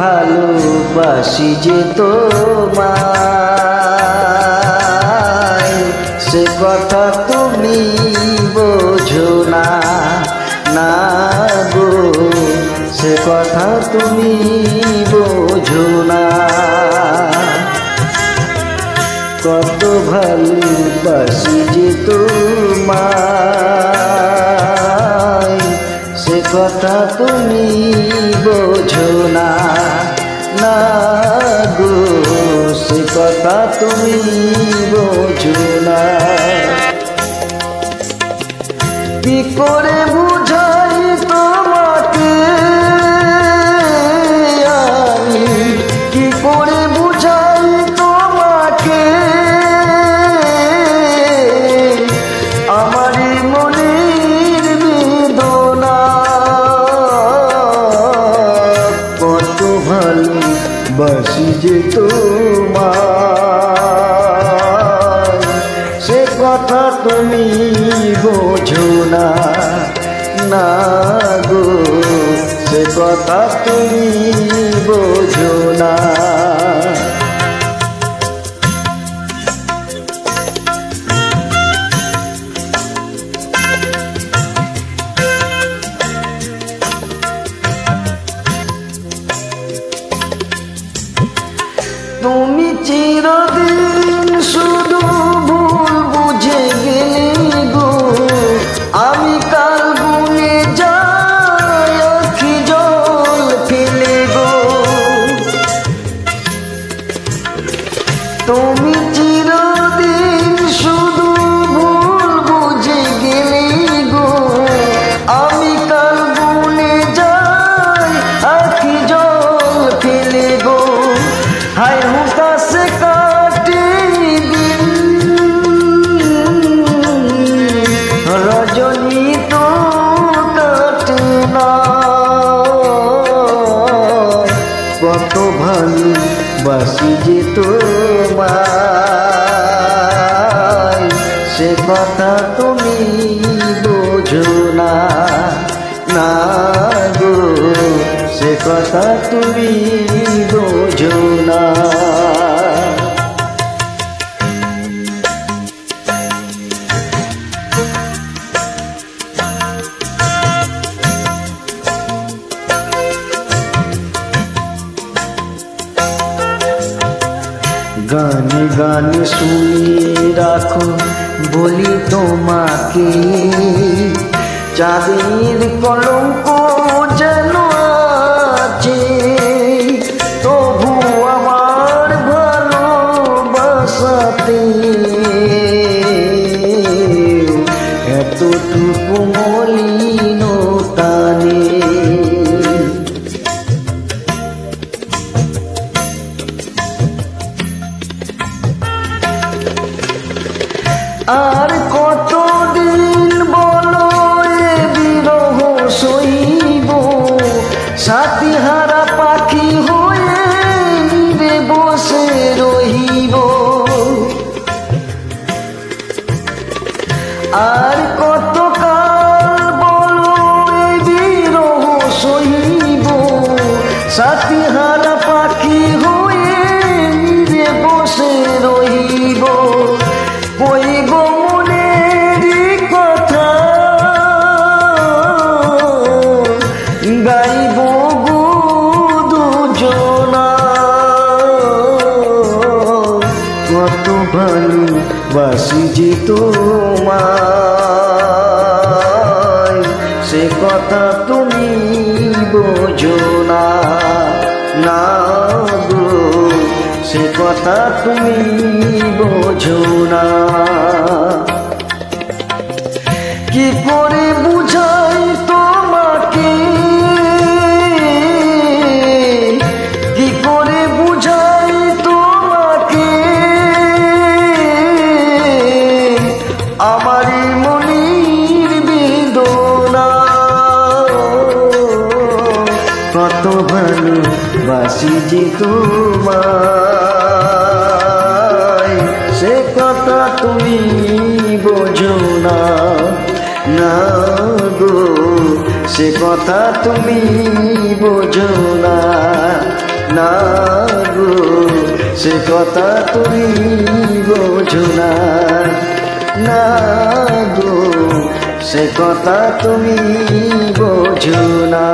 ভালোবাসি যে তোমায়, সে কথা তুমি বোঝো না, না গো সে কথা তুমি বোঝো না। কত ভালোবাসি যে তোমায়, সে কথা তুমি বোঝো না, না গো সে কথা তুমি বোঝো না। কি করে বুঝাই তোমাকে আমি, কি করে বুঝাই তোমাকে আমার মনের বেদনা। কত ভালোবাসি যে তোমায়, সে কথা তুমি বোঝো না, না গো সে কথা তুমি বোঝো না। তুমি চিরদিন শুধু ভুল বুঝে গেলে গো, আমি কাল গুনে যাই আখি জল ফেলে গো। তুমি চিরদিন শুধু ভুল বুঝে গেলে গো, আমি কাল গুনে যাই আখি জল ফেলে গো। হায় হুতাশে কাটে দিন, রজনী তো কাটে না। কত ভালোবাসি যে তোমায়, সে কথা তুমি বোঝো না, না গো সে কথা তুমি বোঝো না। গানে গানে শুনিয়ে রাখো বলি তোমাকে, চাঁদের কলঙ্ক যেন আছে, তবু আমার ভালোবাসাতে এতটুকু মলিনতা নেই। আর কতদিন বলো এ বিরহ সইব, সাথীহারা পাখি হয়ে নীড়ে বসে রহিব। আর কতকাল বলো এ বিরহ সইব, সাথীহারা পাখি হয়ে নীড়ে বসে রহিব। ওই গো মনেরই কথা গাইব গো দুজনা। কত ভালোবাসি যে তোমায়, সে কথা তুমি বোঝো না, না গো সে কথা তুমি বোঝো না। কি করে বুঝাই তোমাকে, কি করে বুঝাই তোমাকে আমার মনের বেদনা। কত ভালোবাসি যে তোমায়, সে কথা তুমি বোঝো না, না গো সে কথা তুমি বোঝো না। না গো সে কথা তুমি বোঝো না, না গো সে কথা তুমি বোঝো না।